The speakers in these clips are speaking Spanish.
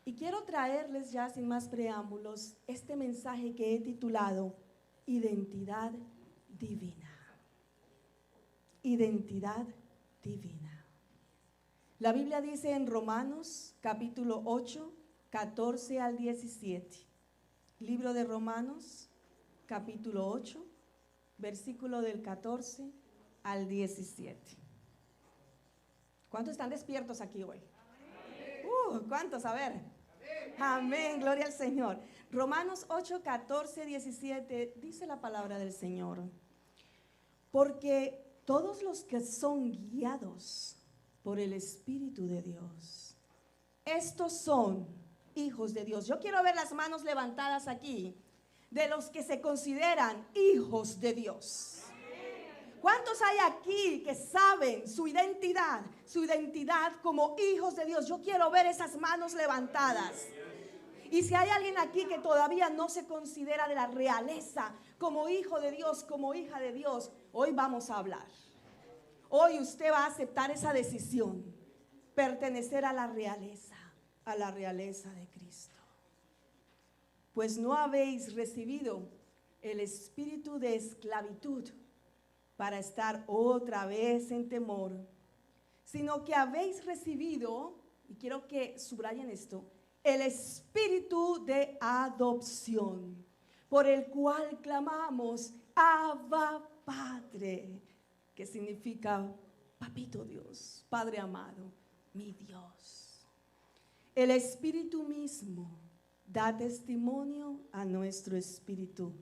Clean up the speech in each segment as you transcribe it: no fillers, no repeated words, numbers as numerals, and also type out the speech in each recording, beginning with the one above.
Y quiero traerles ya sin más preámbulos este mensaje que he titulado Identidad Divina. Identidad Divina. La Biblia dice en Romanos capítulo 8, 14 al 17. Libro de Romanos capítulo 8, versículo del 14 al 17. ¿Cuántos están despiertos aquí hoy? ¿Cuántos? A ver. Amén, gloria al Señor. Romanos 8, 14, 17 dice la palabra del Señor. Porque todos los que son guiados por el Espíritu de Dios, estos son hijos de Dios. Yo quiero ver las manos levantadas aquí de los que se consideran hijos de Dios. ¿Cuántos hay aquí que saben su identidad como hijos de Dios? Yo quiero ver esas manos levantadas. Y si hay alguien aquí que todavía no se considera de la realeza como hijo de Dios, como hija de Dios, hoy vamos a hablar. Hoy usted va a aceptar esa decisión, pertenecer a la realeza de Cristo. Pues no habéis recibido el espíritu de esclavitud para estar otra vez en temor, sino que habéis recibido, y quiero que subrayen esto, el espíritu de adopción, por el cual clamamos, Abba Padre, que significa Papito Dios, Padre amado, mi Dios. El Espíritu mismo da testimonio a nuestro espíritu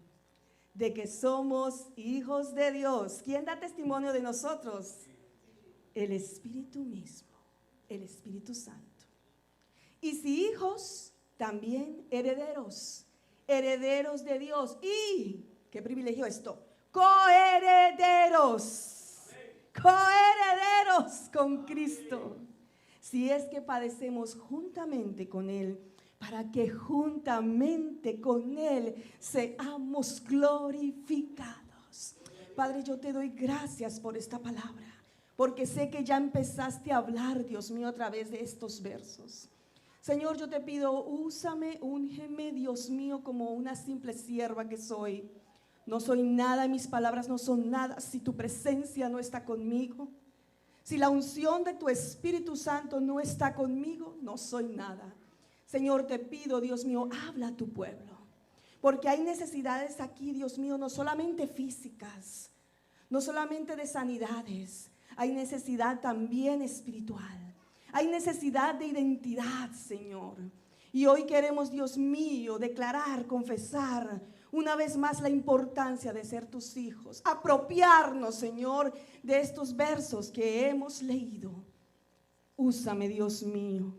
de que somos hijos de Dios. ¿Quién da testimonio de nosotros? El Espíritu mismo, el Espíritu Santo. Y si hijos, también herederos, herederos de Dios. Y, qué privilegio esto, coherederos, coherederos con Cristo. Si es que padecemos juntamente con Él, para que juntamente con Él seamos glorificados. Padre, yo te doy gracias por esta palabra, porque sé que ya empezaste a hablar, Dios mío, a través de estos versos. Señor, yo te pido, úsame, úngeme, Dios mío, como una simple sierva que soy. No soy nada, mis palabras no son nada si tu presencia no está conmigo. Si la unción de tu Espíritu Santo no está conmigo, no soy nada. Señor, te pido, Dios mío, habla a tu pueblo, porque hay necesidades aquí, Dios mío, no solamente físicas, no solamente de sanidades, hay necesidad también espiritual. Hay necesidad de identidad, Señor. Y hoy queremos, Dios mío, declarar, confesar una vez más la importancia de ser tus hijos. Apropiarnos, Señor, de estos versos que hemos leído. Úsame, Dios mío.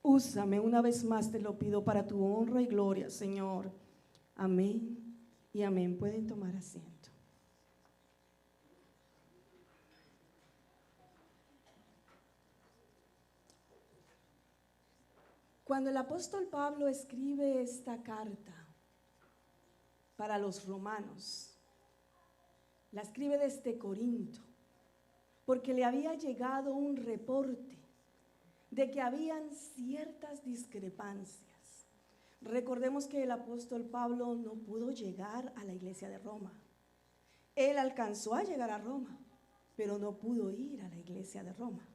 Úsame una vez más, te lo pido para tu honra y gloria, Señor. Amén y amén. Pueden tomar asiento. Cuando el apóstol Pablo escribe esta carta para los romanos, la escribe desde Corinto, porque le había llegado un reporte de que habían ciertas discrepancias. Recordemos que el apóstol Pablo no pudo llegar a la iglesia de Roma. Él alcanzó a llegar a Roma, pero no pudo ir a la iglesia de Roma.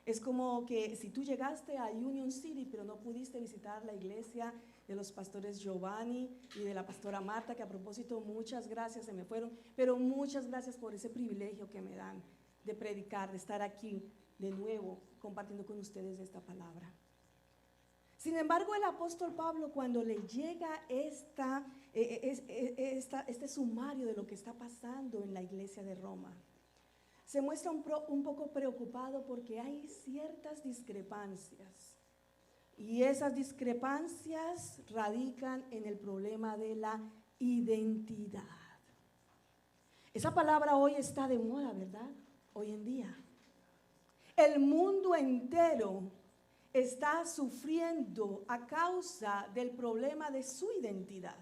Es como que si tú llegaste a Union City, pero no pudiste visitar la iglesia de los pastores Giovanni y de la pastora Marta, que a propósito, muchas gracias, se me fueron, pero muchas gracias por ese privilegio que me dan de predicar, de estar aquí de nuevo compartiendo con ustedes esta palabra. Sin embargo, el apóstol Pablo, cuando le llega este sumario de lo que está pasando en la iglesia de Roma, se muestra un poco preocupado porque hay ciertas discrepancias. Y esas discrepancias radican en el problema de la identidad. Esa palabra hoy está de moda, ¿verdad? Hoy en día. El mundo entero está sufriendo a causa del problema de su identidad.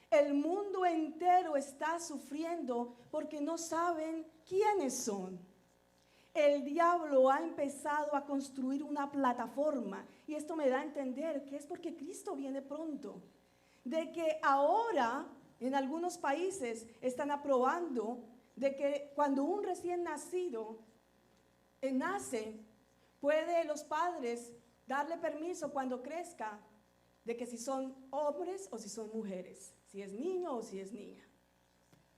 El mundo entero está sufriendo porque no saben quiénes son. el diablo ha empezado a construir una plataforma, y esto me da a entender que es porque Cristo viene pronto, de que ahora en algunos países están aprobando de que cuando un recién nacido nace, puede los padres darle permiso cuando crezca de que si son hombres o si son mujeres, si es niño o si es niña.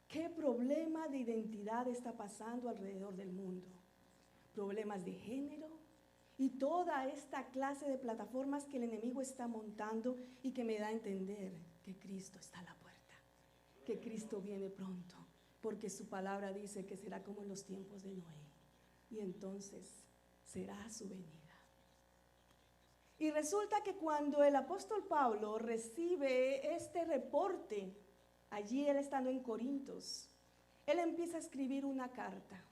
¿Qué problema de identidad está pasando alrededor del mundo? Problemas de género y toda esta clase de plataformas que el enemigo está montando, y que me da a entender que Cristo está a la puerta, que Cristo viene pronto, porque su palabra dice que será como en los tiempos de Noé, y entonces será su venida. Y resulta que cuando el apóstol Pablo recibe este reporte, allí él estando en Corintios, él empieza a escribir una carta,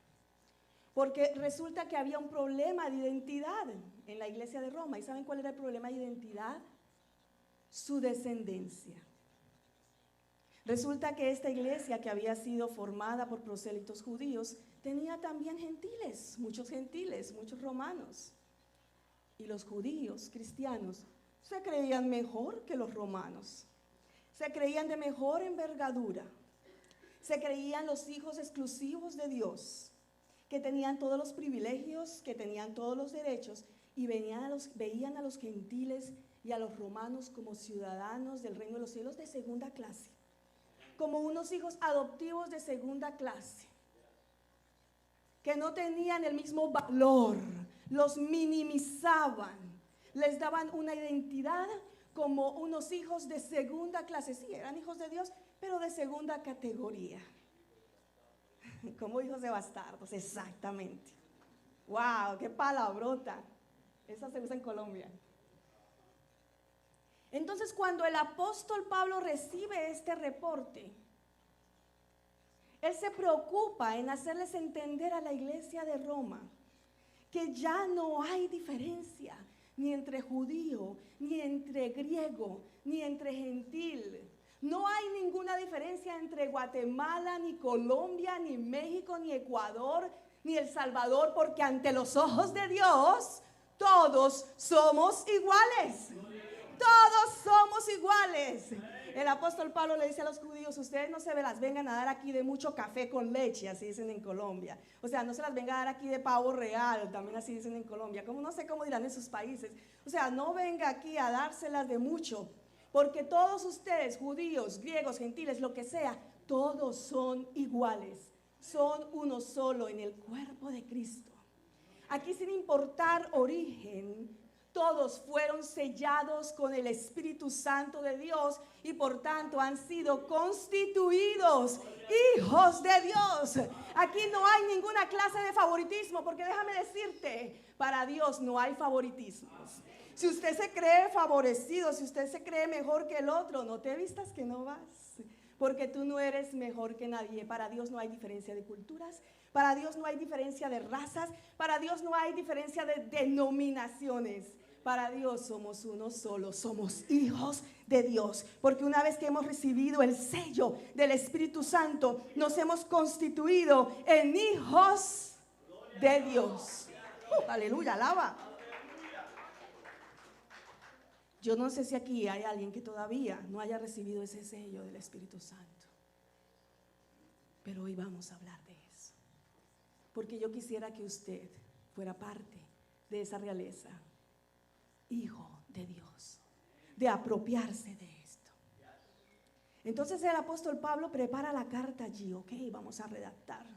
porque resulta que había un problema de identidad en la iglesia de Roma. ¿Y saben cuál era el problema de identidad? Su descendencia. Resulta que esta iglesia, que había sido formada por prosélitos judíos, tenía también gentiles, muchos romanos. Y los judíos cristianos se creían mejor que los romanos, se creían de mejor envergadura, se creían los hijos exclusivos de Dios, que tenían todos los privilegios, que tenían todos los derechos, y veían a los gentiles y a los romanos como ciudadanos del reino de los cielos de segunda clase, como unos hijos adoptivos de segunda clase, que no tenían el mismo valor, los minimizaban, les daban una identidad como unos hijos de segunda clase. Sí, eran hijos de Dios, pero de segunda categoría, como hijos de bastardos, exactamente. ¡Wow! ¡Qué palabrota! Esa se usa en Colombia. Entonces, cuando el apóstol Pablo recibe este reporte, él se preocupa en hacerles entender a la iglesia de Roma que ya no hay diferencia ni entre judío, ni entre griego, ni entre gentil. No hay ninguna diferencia entre Guatemala, ni Colombia, ni México, ni Ecuador, ni El Salvador, porque ante los ojos de Dios todos somos iguales. Todos somos iguales. El apóstol Pablo le dice a los judíos: ustedes no se las vengan a dar aquí de mucho café con leche, así dicen en Colombia. O sea, no se las venga a dar aquí de pavo real, también así dicen en Colombia. Como no sé cómo dirán en sus países. O sea, no venga aquí a dárselas de mucho, porque todos ustedes, judíos, griegos, gentiles, lo que sea, todos son iguales. Son uno solo en el cuerpo de Cristo. Aquí, sin importar origen, todos fueron sellados con el Espíritu Santo de Dios, y por tanto han sido constituidos hijos de Dios. Aquí no hay ninguna clase de favoritismo, porque déjame decirte, para Dios no hay favoritismos. Si usted se cree favorecido, si usted se cree mejor que el otro, no te vistas que no vas, porque tú no eres mejor que nadie. Para Dios no hay diferencia de culturas, para Dios no hay diferencia de razas, para Dios no hay diferencia de denominaciones. Para Dios somos uno solo, somos hijos de Dios, porque una vez que hemos recibido el sello del Espíritu Santo, nos hemos constituido en hijos de Dios. Aleluya, alaba. Yo no sé si aquí hay alguien que todavía no haya recibido ese sello del Espíritu Santo, pero hoy vamos a hablar de eso, porque yo quisiera que usted fuera parte de esa realeza, hijo de Dios, de apropiarse de esto. Entonces el apóstol Pablo prepara la carta allí, vamos a redactar,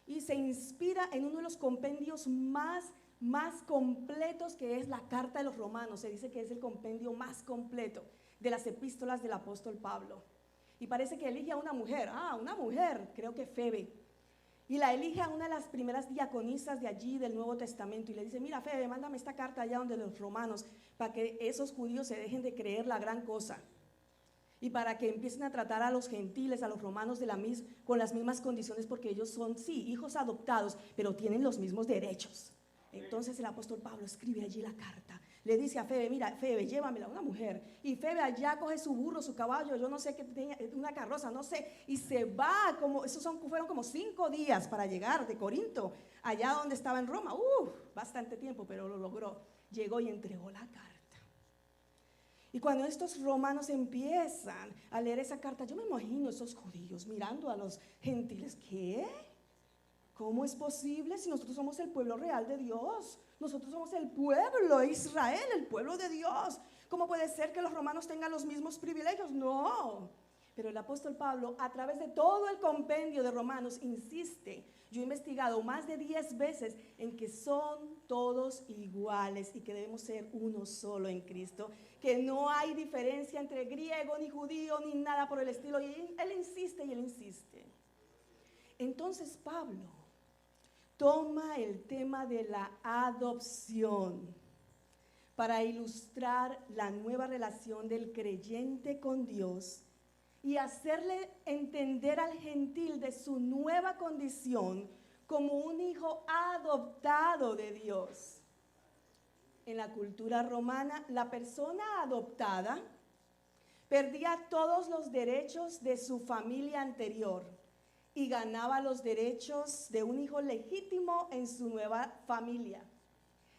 y se inspira en uno de los compendios más completos, que es la carta de los Romanos. Se dice que es el compendio más completo de las epístolas del apóstol Pablo, y parece que elige a una mujer, creo que Febe, y la elige a una de las primeras diaconisas de allí del Nuevo Testamento, y le dice: mira, Febe, mándame esta carta allá donde los romanos, para que esos judíos se dejen de creer la gran cosa, y para que empiecen a tratar a los gentiles, a los romanos con las mismas condiciones, porque ellos son, sí, hijos adoptados, pero tienen los mismos derechos. Entonces el apóstol Pablo escribe allí la carta, le dice a Febe, mira, Febe, llévamela, una mujer. Y Febe allá coge su burro, su caballo, yo no sé qué tenía, una carroza, no sé. Y se va, fueron como 5 días para llegar de Corinto, allá donde estaba en Roma. Bastante tiempo, pero lo logró. Llegó y entregó la carta. Y cuando estos romanos empiezan a leer esa carta, yo me imagino esos judíos mirando a los gentiles. ¿Qué? ¿Cómo es posible si nosotros somos el pueblo real de Dios? Nosotros somos el pueblo de Israel, el pueblo de Dios. ¿Cómo puede ser que los romanos tengan los mismos privilegios? No. Pero el apóstol Pablo, a través de todo el compendio de Romanos, insiste. Yo he investigado más de 10 veces en que son todos iguales y que debemos ser uno solo en Cristo, que no hay diferencia entre griego ni judío ni nada por el estilo. Y él insiste y él insiste. Entonces Pablo toma el tema de la adopción para ilustrar la nueva relación del creyente con Dios y hacerle entender al gentil de su nueva condición como un hijo adoptado de Dios. En la cultura romana, la persona adoptada perdía todos los derechos de su familia anterior y ganaba los derechos de un hijo legítimo en su nueva familia.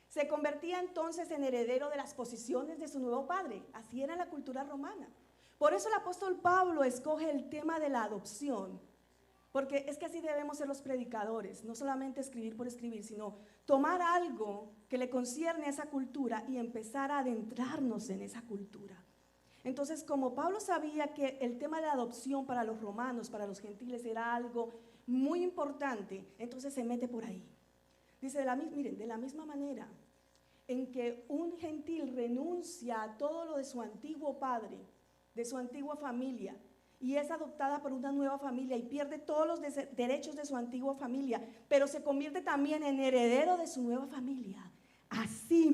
Se convertía entonces en heredero de las posesiones de su nuevo padre. Así era la cultura romana. Por eso el apóstol Pablo escoge el tema de la adopción, porque es que así debemos ser los predicadores, no solamente escribir por escribir, sino tomar algo que le concierne a esa cultura y empezar a adentrarnos en esa cultura. Entonces, como Pablo sabía que el tema de la adopción para los romanos, para los gentiles, era algo muy importante, entonces se mete por ahí. Dice, miren, de la misma manera en que un gentil renuncia a todo lo de su antiguo padre, de su antigua familia, y es adoptada por una nueva familia y pierde todos los derechos de su antigua familia, pero se convierte también en heredero de su nueva familia. Así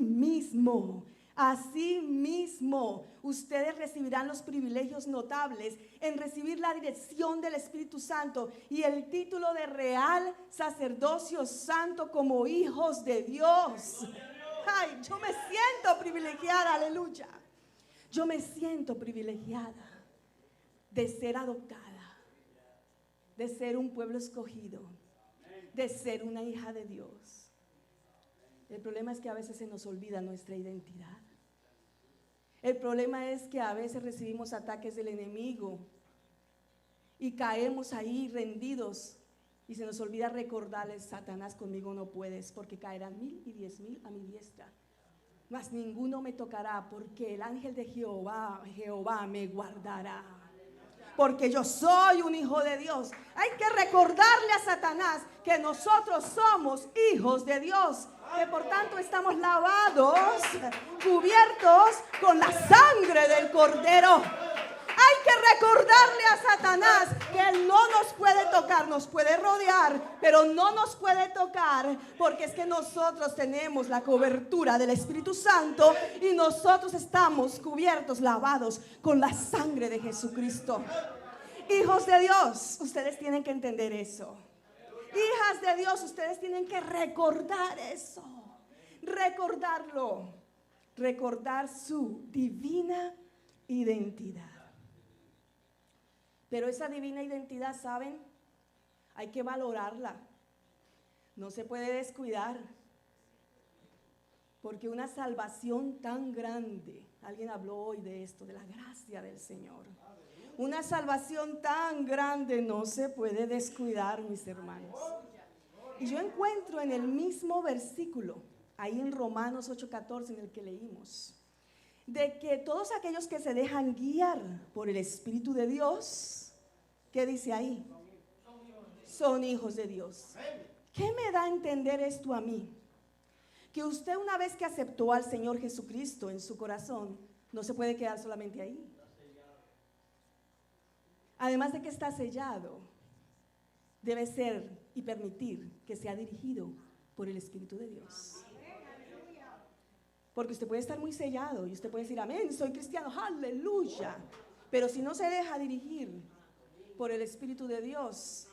mismo, ustedes recibirán los privilegios notables en recibir la dirección del Espíritu Santo y el título de real sacerdocio santo como hijos de Dios. Ay, yo me siento privilegiada, aleluya. Yo me siento privilegiada de ser adoptada, de ser un pueblo escogido, de ser una hija de Dios. El problema es que a veces se nos olvida nuestra identidad. El problema es que a veces recibimos ataques del enemigo y caemos ahí rendidos y se nos olvida recordarles: Satanás, conmigo no puedes, porque caerán 1000 y 10,000 a mi diestra, mas ninguno me tocará, porque el ángel de Jehová me guardará. Porque yo soy un hijo de Dios. Hay que recordarle a Satanás que nosotros somos hijos de Dios, que por tanto estamos lavados, cubiertos con la sangre del Cordero. Hay que recordarle a Satanás que él no nos puede tocar, nos puede rodear, pero no nos puede tocar, porque es que nosotros tenemos la cobertura del Espíritu Santo y nosotros estamos cubiertos, lavados con la sangre de Jesucristo. Hijos de Dios, ustedes tienen que entender eso. Hijas de Dios, ustedes tienen que recordar eso, recordarlo, recordar su divina identidad. Pero esa divina identidad, ¿saben? Hay que valorarla. No se puede descuidar. Porque una salvación tan grande, alguien habló hoy de esto, de la gracia del Señor. Una salvación tan grande no se puede descuidar, mis hermanos. Y yo encuentro en el mismo versículo, ahí en Romanos 8:14, en el que leímos, de que todos aquellos que se dejan guiar por el Espíritu de Dios, ¿qué dice ahí? Son hijos de Dios. ¿Qué me da a entender esto a mí? Que usted, una vez que aceptó al Señor Jesucristo en su corazón, no se puede quedar solamente ahí. Además de que está sellado, debe ser y permitir que sea dirigido por el Espíritu de Dios. Porque usted puede estar muy sellado y usted puede decir: amén, soy cristiano, aleluya. Pero si no se deja dirigir por el Espíritu de Dios,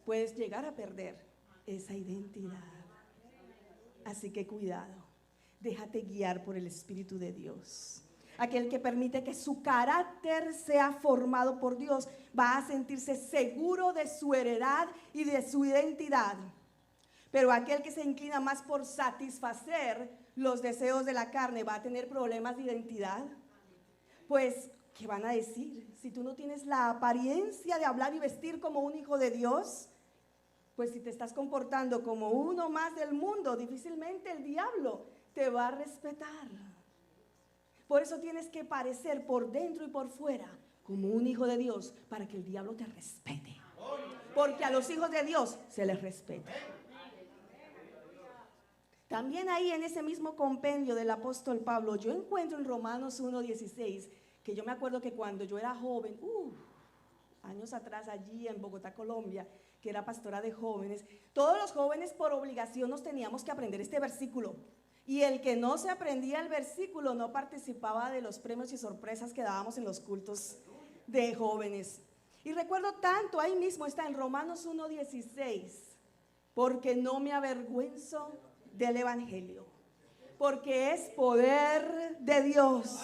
puedes llegar a perder esa identidad. Así que cuidado. déjate guiar por el Espíritu de Dios. Aquel que permite que su carácter sea formado por Dios va a sentirse seguro de su heredad y de su identidad. Pero aquel que se inclina más por satisfacer los deseos de la carne va a tener problemas de identidad. Pues, ¿qué van a decir? Si tú no tienes la apariencia de hablar y vestir como un hijo de Dios, pues si te estás comportando como uno más del mundo, difícilmente el diablo te va a respetar. Por eso tienes que parecer por dentro y por fuera como un hijo de Dios para que el diablo te respete. Porque a los hijos de Dios se les respeta. También ahí en ese mismo compendio del apóstol Pablo, yo encuentro en Romanos 1:16, que yo me acuerdo que cuando yo era joven, años atrás allí en Bogotá, Colombia, que era pastora de jóvenes, todos los jóvenes por obligación nos teníamos que aprender este versículo. Y el que no se aprendía el versículo no participaba de los premios y sorpresas que dábamos en los cultos de jóvenes. Y recuerdo tanto, ahí mismo está en Romanos 1:16, porque no me avergüenzo del Evangelio, porque es poder de Dios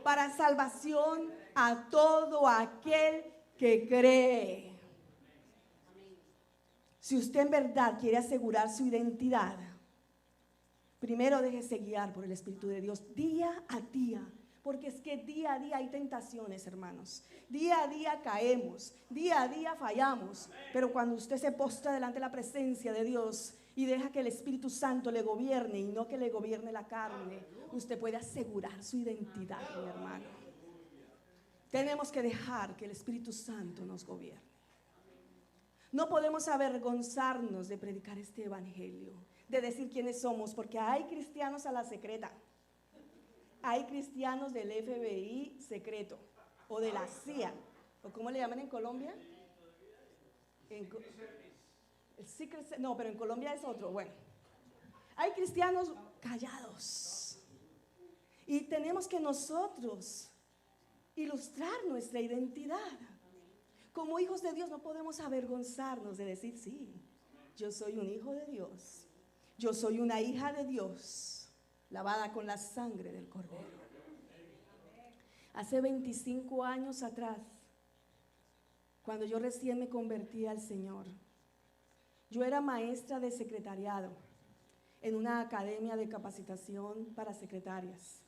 para salvación a todo aquel que cree. Si usted en verdad quiere asegurar su identidad, primero déjese guiar por el Espíritu de Dios día a día, porque es que día a día hay tentaciones, hermanos. Día a día caemos, día a día fallamos, pero cuando usted se postra delante de la presencia de Dios y deja que el Espíritu Santo le gobierne y no que le gobierne la carne, usted puede asegurar su identidad, mi hermano. Tenemos que dejar que el Espíritu Santo nos gobierne. No podemos avergonzarnos de predicar este evangelio, de decir quiénes somos, porque hay cristianos a la secreta. Hay cristianos del FBI secreto o de la CIA, o ¿cómo le llaman en Colombia? No, pero en Colombia es otro. Bueno, hay cristianos callados y tenemos que nosotros ilustrar nuestra identidad. Como hijos de Dios no podemos avergonzarnos de decir, sí, yo soy un hijo de Dios, yo soy una hija de Dios, lavada con la sangre del Cordero. Hace 25 años atrás, cuando yo recién me convertí al Señor, yo era maestra de secretariado en una academia de capacitación para secretarias.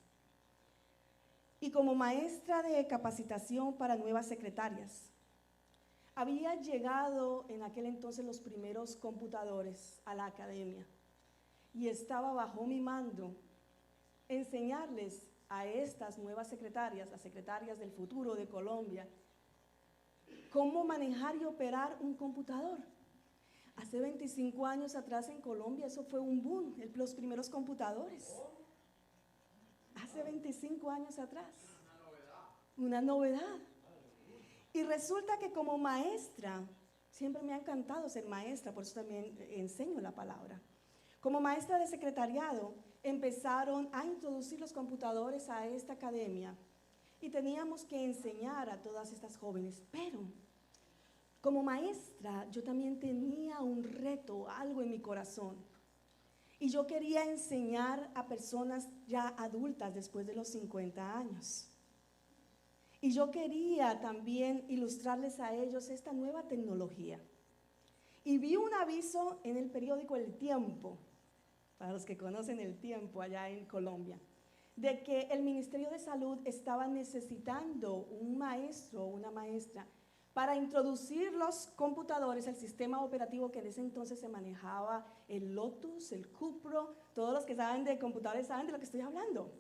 Y como maestra de capacitación para nuevas secretarias, había llegado en aquel entonces los primeros computadores a la academia y estaba bajo mi mando enseñarles a estas nuevas secretarias, las secretarias del futuro de Colombia, cómo manejar y operar un computador. Hace 25 años atrás en Colombia eso fue un boom, los primeros computadores. Hace 25 años atrás. Una novedad. Y resulta que como maestra, siempre me ha encantado ser maestra, por eso también enseño la palabra. Como maestra de secretariado, empezaron a introducir los computadores a esta academia y teníamos que enseñar a todas estas jóvenes, pero como maestra yo también tenía un reto, algo en mi corazón, y yo quería enseñar a personas ya adultas después de los 50 años. Y yo quería también ilustrarles a ellos esta nueva tecnología. Y vi un aviso en el periódico El Tiempo, para los que conocen El Tiempo allá en Colombia, de que el Ministerio de Salud estaba necesitando un maestro o una maestra para introducir los computadores, el sistema operativo que en ese entonces se manejaba, el Lotus, el Cupro, todos los que saben de computadores saben de lo que estoy hablando.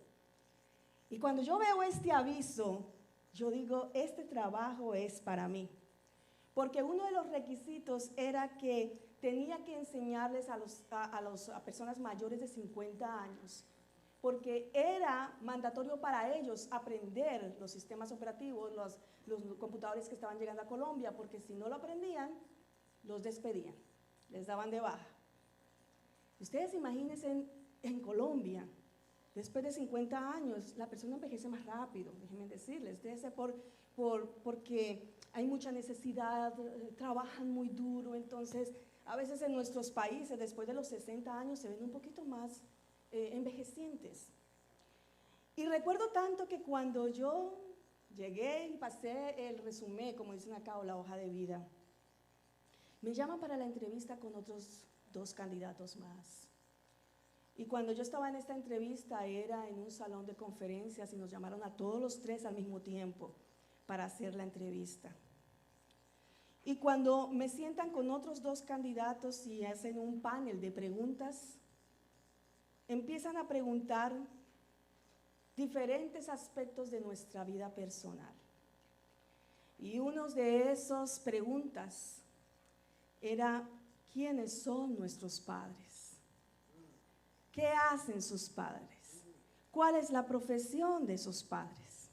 Y cuando yo veo este aviso, yo digo, este trabajo es para mí. Porque uno de los requisitos era que tenía que enseñarles a personas mayores de 50 años, porque era mandatorio para ellos aprender los sistemas operativos, los computadores que estaban llegando a Colombia, porque si no lo aprendían, los despedían, les daban de baja. Ustedes imagínense en Colombia, después de 50 años, la persona envejece más rápido, déjenme decirles, porque hay mucha necesidad, trabajan muy duro, entonces a veces en nuestros países después de los 60 años se ven un poquito más envejecientes. Y recuerdo tanto que cuando yo llegué y pasé el resumen, como dicen acá, o la hoja de vida, me llaman para la entrevista con otros 2 candidatos más. Y cuando yo estaba en esta entrevista era en un salón de conferencias y nos llamaron a todos los 3 al mismo tiempo para hacer la entrevista. Y cuando me sientan con otros 2 candidatos y hacen un panel de preguntas, empiezan a preguntar diferentes aspectos de nuestra vida personal. Y una de esas preguntas era, ¿quiénes son nuestros padres? ¿Qué hacen sus padres? ¿Cuál es la profesión de sus padres?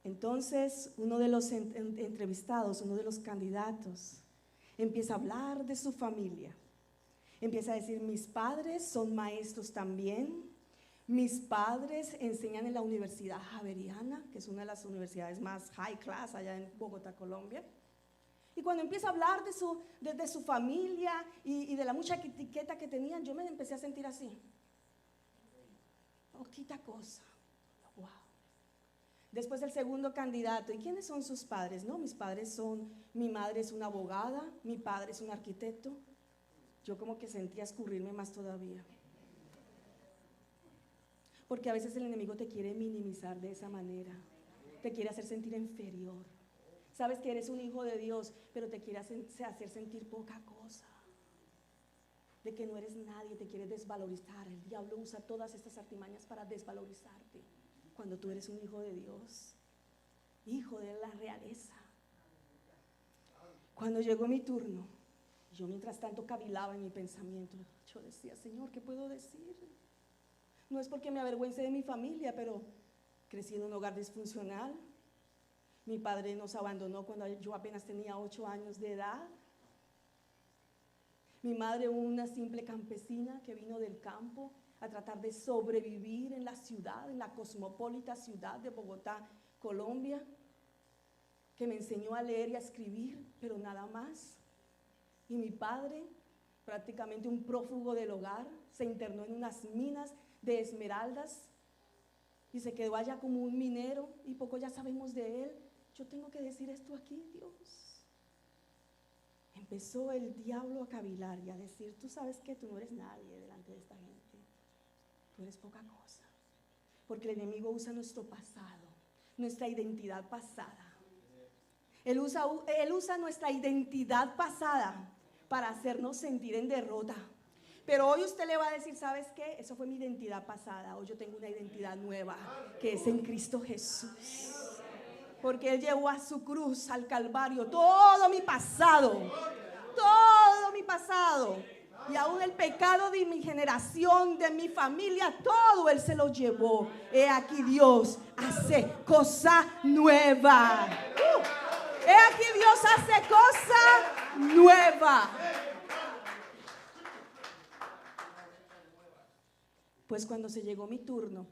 Entonces, uno de los entrevistados, uno de los candidatos, empieza a hablar de su familia. Empieza a decir, mis padres son maestros también. Mis padres enseñan en la Universidad Javeriana, que es una de las universidades más high class allá en Bogotá, Colombia. Y cuando empieza a hablar de su familia y de la mucha etiqueta que tenían, yo me empecé a sentir así. Poquita cosa. Wow. Después el segundo candidato, ¿y quiénes son sus padres? No, mis padres son, mi madre es una abogada, mi padre es un arquitecto. Yo como que sentía escurrirme más todavía. Porque a veces el enemigo te quiere minimizar de esa manera, te quiere hacer sentir inferior. Sabes que eres un hijo de Dios, pero te quiere hacer sentir poca cosa, de que no eres nadie, te quiere desvalorizar. El diablo usa todas estas artimañas para desvalorizarte, cuando tú eres un hijo de Dios, hijo de la realeza. Cuando llegó mi turno, yo mientras tanto cavilaba en mi pensamiento, yo decía, Señor, ¿qué puedo decir? No es porque me avergüence de mi familia, pero crecí en un hogar disfuncional. Mi padre nos abandonó cuando yo apenas tenía 8 años de edad. Mi madre, una simple campesina que vino del campo a tratar de sobrevivir en la ciudad, en la cosmopolita ciudad de Bogotá, Colombia, que me enseñó a leer y a escribir, pero nada más. Y mi padre, prácticamente un prófugo del hogar, se internó en unas minas de esmeraldas y se quedó allá como un minero y poco ya sabemos de él. Yo tengo que decir esto aquí, Dios. Empezó el diablo a cavilar y a decir, tú sabes que tú no eres nadie delante de esta gente, tú eres poca cosa, porque el enemigo usa nuestro pasado, nuestra identidad pasada. Él usa nuestra identidad pasada para hacernos sentir en derrota. Pero hoy usted le va a decir, ¿sabes qué? Eso fue mi identidad pasada. Hoy yo tengo una identidad nueva, que es en Cristo Jesús. Porque Él llevó a su cruz, al Calvario, todo mi pasado. Todo mi pasado. Y aún el pecado de mi generación, de mi familia, todo Él se lo llevó. He aquí Dios hace cosa nueva. He aquí Dios hace cosa nueva. Pues cuando se llegó mi turno,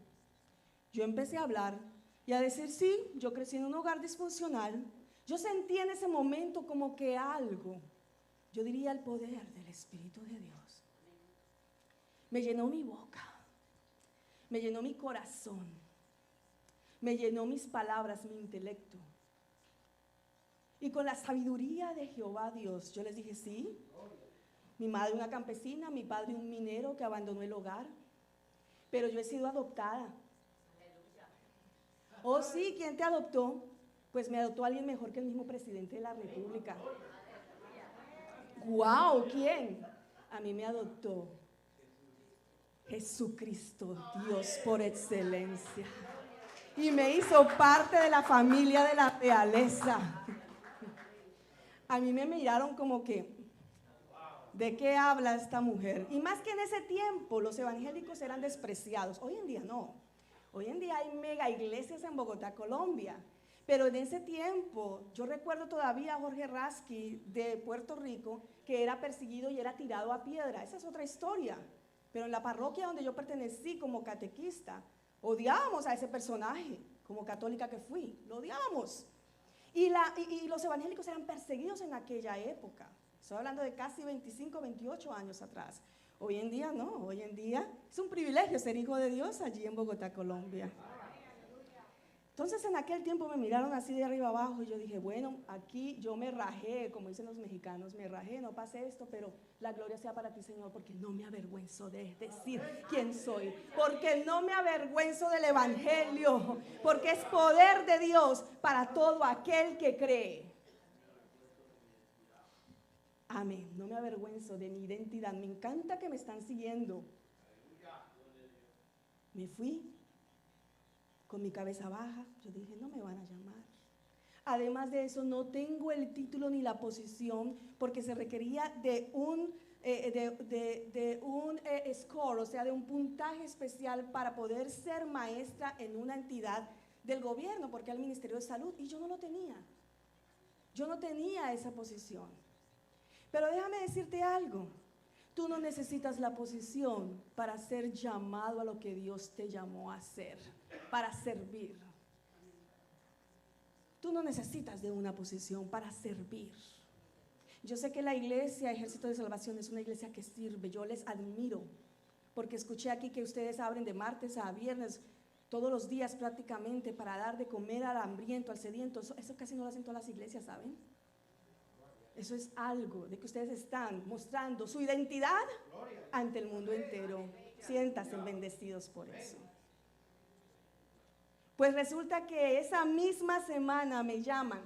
yo empecé a hablar y a decir, sí, yo crecí en un hogar disfuncional. Yo sentí en ese momento como que algo, yo diría el poder del Espíritu de Dios, me llenó mi boca, me llenó mi corazón, me llenó mis palabras, mi intelecto. Y con la sabiduría de Jehová Dios, yo les dije, sí, mi madre una campesina, mi padre un minero que abandonó el hogar. Pero yo he sido adoptada. Oh, sí, ¿quién te adoptó? Pues me adoptó alguien mejor que el mismo presidente de la República. ¡Guau! ¿Quién? A mí me adoptó Jesucristo, Dios por excelencia. Y me hizo parte de la familia de la realeza. A mí me miraron como que, ¿de qué habla esta mujer? Y más que en ese tiempo los evangélicos eran despreciados. Hoy en día no. Hoy en día hay mega iglesias en Bogotá, Colombia. Pero en ese tiempo, yo recuerdo todavía a Jorge Rasky de Puerto Rico, que era perseguido y era tirado a piedra. Esa es otra historia. Pero en la parroquia donde yo pertenecí como catequista, odiábamos a ese personaje, como católica que fui, lo odiábamos. Y los evangélicos eran perseguidos en aquella época. Estoy hablando de casi 25, 28 años atrás. Hoy en día no, hoy en día es un privilegio ser hijo de Dios allí en Bogotá, Colombia. Entonces en aquel tiempo me miraron así de arriba abajo y yo dije, bueno, aquí yo me rajé, como dicen los mexicanos, me rajé, no pasé esto, pero la gloria sea para ti, Señor, porque no me avergüenzo de decir quién soy, porque no me avergüenzo del evangelio, porque es poder de Dios para todo aquel que cree. Amén, no me avergüenzo de mi identidad, me encanta que me están siguiendo. Me fui con mi cabeza baja, yo dije, no me van a llamar. Además de eso, no tengo el título ni la posición, porque se requería de un score, o sea, de un puntaje especial para poder ser maestra en una entidad del gobierno, porque era el Ministerio de Salud, y yo no lo tenía. Yo no tenía esa posición. Pero déjame decirte algo, tú no necesitas la posición para ser llamado a lo que Dios te llamó a hacer, para servir. Tú no necesitas de una posición para servir. Yo sé que la iglesia Ejército de Salvación es una iglesia que sirve, yo les admiro, porque escuché aquí que ustedes abren de martes a viernes, todos los días prácticamente, para dar de comer al hambriento, al sediento. Eso casi no lo hacen todas las iglesias, ¿saben? Eso es algo de que ustedes están mostrando su identidad ante el mundo entero. Siéntanse bendecidos por eso. Pues resulta que esa misma semana me llaman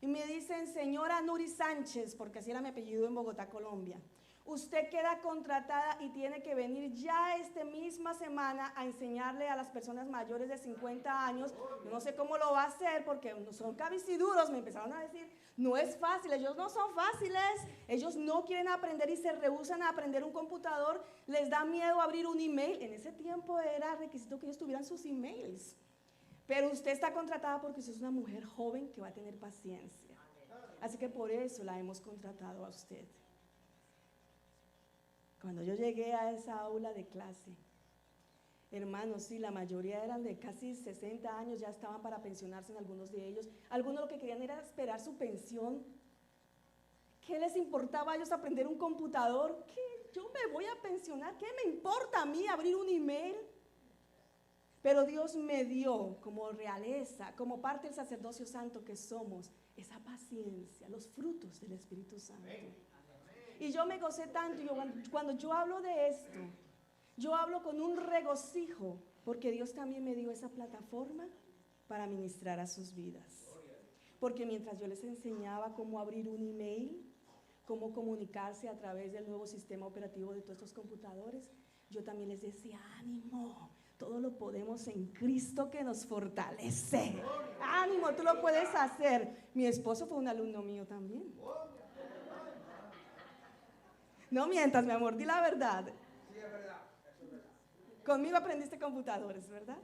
y me dicen, señora Nuri Sánchez, porque así era mi apellido en Bogotá, Colombia, usted queda contratada y tiene que venir ya esta misma semana a enseñarle a las personas mayores de 50 años. Yo no sé cómo lo va a hacer porque son cabiciduros, me empezaron a decir, no es fácil, ellos no son fáciles, ellos no quieren aprender y se rehúsan a aprender un computador, les da miedo abrir un email. En ese tiempo era requisito que ellos tuvieran sus emails. Pero usted está contratada porque usted es una mujer joven que va a tener paciencia. Así que por eso la hemos contratado a usted. Cuando yo llegué a esa aula de clase, hermanos, sí, la mayoría eran de casi 60 años, ya estaban para pensionarse en algunos de ellos. Algunos lo que querían era esperar su pensión. ¿Qué les importaba a ellos aprender un computador? ¿Qué? Yo me voy a pensionar, ¿qué me importa a mí abrir un email? Pero Dios me dio como realeza, como parte del sacerdocio santo que somos, esa paciencia, los frutos del Espíritu Santo. Y yo me gocé tanto, cuando yo hablo de esto, yo hablo con un regocijo, porque Dios también me dio esa plataforma para ministrar a sus vidas. Porque mientras yo les enseñaba cómo abrir un email, cómo comunicarse a través del nuevo sistema operativo de todos estos computadores, yo también les decía, ánimo, todo lo podemos en Cristo que nos fortalece. Ánimo, tú lo puedes hacer. Mi esposo fue un alumno mío también. No mientas, mi amor, di la verdad. Sí, es verdad, eso es verdad. Conmigo aprendiste computadores, ¿verdad?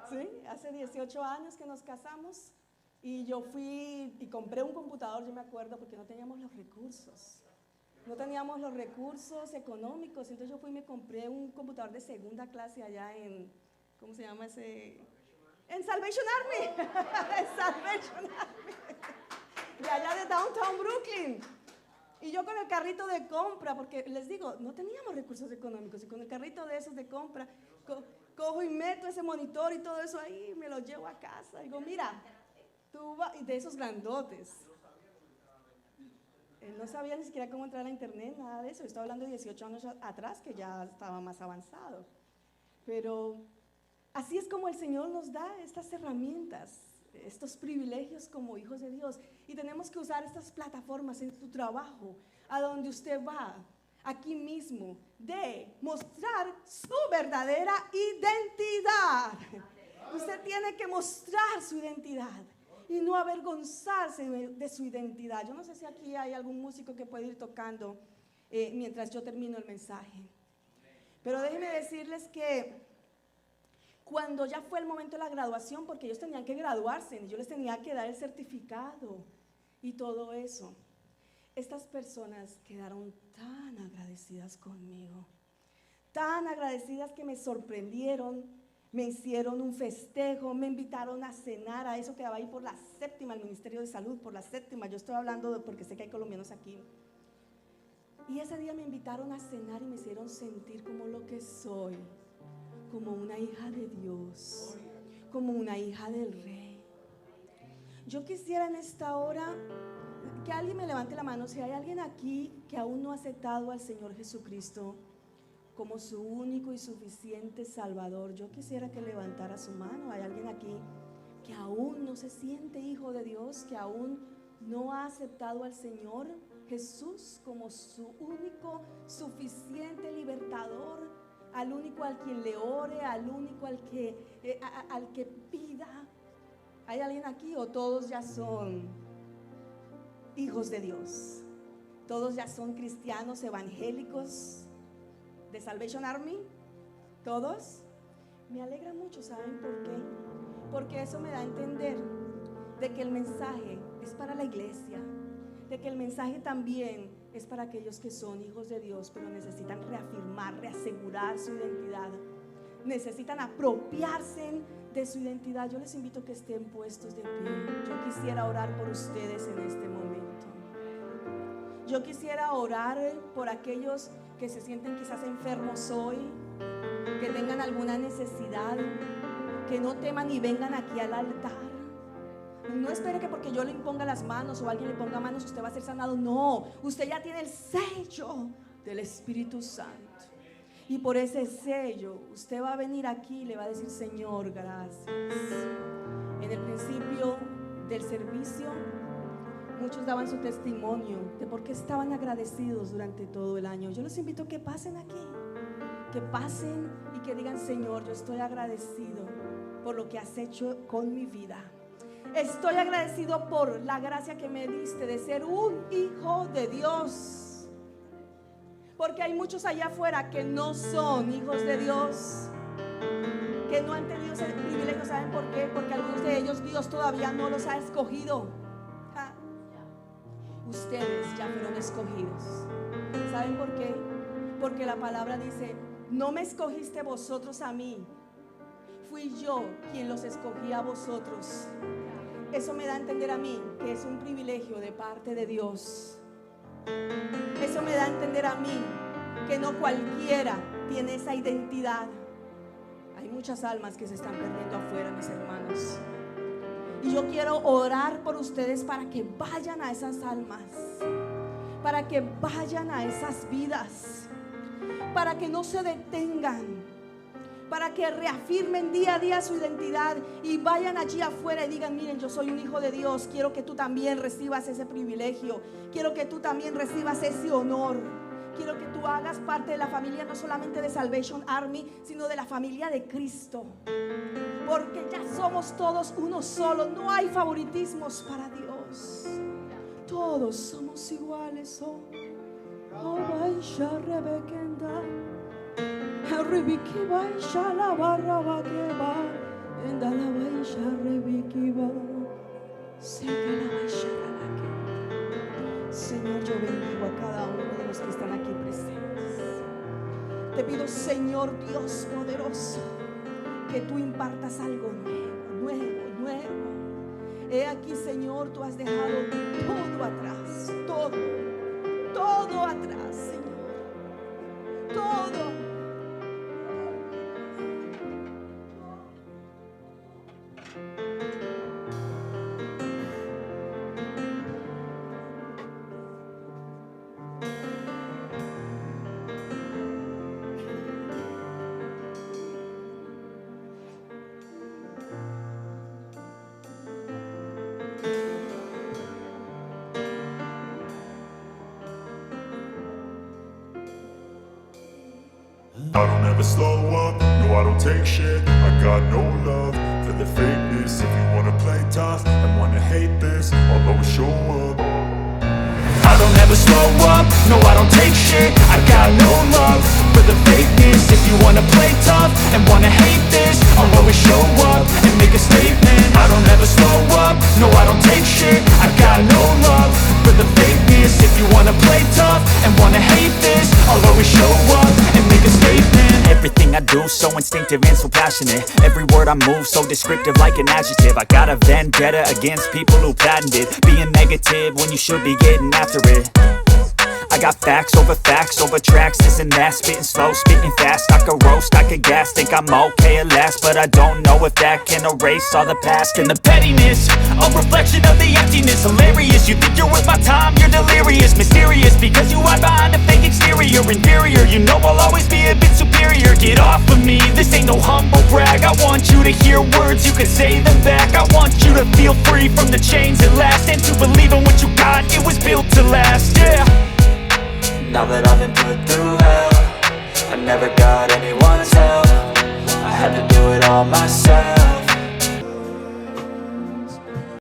Sí, hace 18 años que nos casamos y yo fui y compré un computador, yo me acuerdo, porque no teníamos los recursos. No teníamos los recursos económicos, entonces yo fui y me compré un computador de segunda clase allá en, ¿cómo se llama ese? En Salvation Army. En Salvation Army. De allá de Downtown Brooklyn. Y yo con el carrito de compra, porque les digo, no teníamos recursos económicos, y con el carrito de esos de compra, cojo y meto ese monitor y todo eso ahí, me lo llevo a casa. Digo, mira, tú vas, y de esos grandotes. Él no sabía ni siquiera cómo entrar a internet, nada de eso. Estoy hablando de 18 años atrás, que ya estaba más avanzado. Pero así es como el Señor nos da estas herramientas, estos privilegios como hijos de Dios. Y tenemos que usar estas plataformas en tu trabajo, a donde usted va, aquí mismo, de mostrar su verdadera identidad. Usted tiene que mostrar su identidad y no avergonzarse de su identidad. Yo no sé si aquí hay algún músico que puede ir tocando mientras yo termino el mensaje. Pero déjenme decirles que cuando ya fue el momento de la graduación, porque ellos tenían que graduarse, y yo les tenía que dar el certificado y todo eso, estas personas quedaron tan agradecidas conmigo, tan agradecidas que me sorprendieron, me hicieron un festejo, me invitaron a cenar, a eso quedaba ahí por la séptima, el Ministerio de Salud, por la séptima, yo estoy hablando porque sé que hay colombianos aquí. Y ese día me invitaron a cenar y me hicieron sentir como lo que soy, como una hija de Dios, como una hija del Rey. Yo quisiera en esta hora que alguien me levante la mano si hay alguien aquí que aún no ha aceptado al Señor Jesucristo como su único y suficiente Salvador. Yo quisiera que levantara su mano. Hay alguien aquí que aún no se siente hijo de Dios, que aún no ha aceptado al Señor Jesús como su único suficiente libertador, al único al quien le ore, al único al que pida. ¿Hay alguien aquí o todos ya son hijos de Dios? Todos ya son cristianos evangélicos de Salvation Army. ¿Todos? Me alegra mucho, ¿saben por qué? Porque eso me da a entender de que el mensaje es para la iglesia, de que el mensaje también es para aquellos que son hijos de Dios, pero necesitan reafirmar, reasegurar su identidad, necesitan apropiarse de su identidad. Yo les invito a que estén puestos de pie. Yo quisiera orar por ustedes en este momento. Yo quisiera orar por aquellos que se sienten quizás enfermos hoy, que tengan alguna necesidad, que no teman y vengan aquí al altar. No espere que porque yo le imponga las manos o alguien le ponga manos usted va a ser sanado. No, usted ya tiene el sello del Espíritu Santo. Y por ese sello usted va a venir aquí y le va a decir: Señor, gracias. En el principio del servicio muchos daban su testimonio de por qué estaban agradecidos durante todo el año. Yo los invito a que pasen aquí, que pasen y que digan: Señor, yo estoy agradecido por lo que has hecho con mi vida. Estoy agradecido por la gracia que me diste de ser un hijo de Dios. Porque hay muchos allá afuera que no son hijos de Dios, que no han tenido ese privilegio. ¿Saben por qué? Porque algunos de ellos Dios todavía no los ha escogido. Ustedes ya fueron escogidos. ¿Saben por qué? Porque la palabra dice: no me escogiste vosotros a mí, fui yo quien los escogí a vosotros. Eso me da a entender a mí que es un privilegio de parte de Dios. Eso me da a entender a mí que no cualquiera tiene esa identidad. Hay muchas almas que se están perdiendo afuera, mis hermanos. Y yo quiero orar por ustedes para que vayan a esas almas, para que vayan a esas vidas, para que no se detengan, para que reafirmen día a día su identidad y vayan allí afuera y digan: miren, yo soy un hijo de Dios. Quiero que tú también recibas ese privilegio, quiero que tú también recibas ese honor. Quiero que tú hagas parte de la familia, no solamente de Salvation Army, sino de la familia de Cristo. Porque ya somos todos uno solo. No hay favoritismos para Dios. Todos somos iguales. Señor, yo bendigo a cada uno de los que están aquí presentes. Te pido, Señor Dios poderoso, que tú impartas algo nuevo. He aquí, Señor, tú has dejado todo atrás, todo atrás, Señor, todo. I don't ever slow up, no I don't take shit. I got no love for the fakeness. If you wanna play tough and wanna hate this, I'll always show up. I don't ever slow up, no I don't take shit. I got no love for the fakeness. If you wanna play tough and wanna hate this, I'll always show up and make a statement. I don't ever slow up, no I don't take shit. I got no love for the fakeness. If you wanna play tough and wanna hate this, I'll always show up and make a statement. Everything I do moves so instinctive and so passionate. Every word I move so descriptive like an adjective. I got a vendetta against people who patented being negative when you should be getting after it. I got facts over tracks, this and that. Spitting slow, spitting fast, I could roast, I could gas. Think I'm okay at last, but I don't know if that can erase all the past. And the pettiness, a reflection of the emptiness. Hilarious, you think you're worth my time, you're delirious. Mysterious, because you hide behind a fake exterior. Inferior, you know I'll always be a bit superior. Get off of me, this ain't no humble brag. I want you to hear words, you can say them back. I want you to feel free from the chains at last, and to believe in what you got, it was built to last, yeah. Now that I've been put through hell, I never got anyone's help. I had to do it all myself.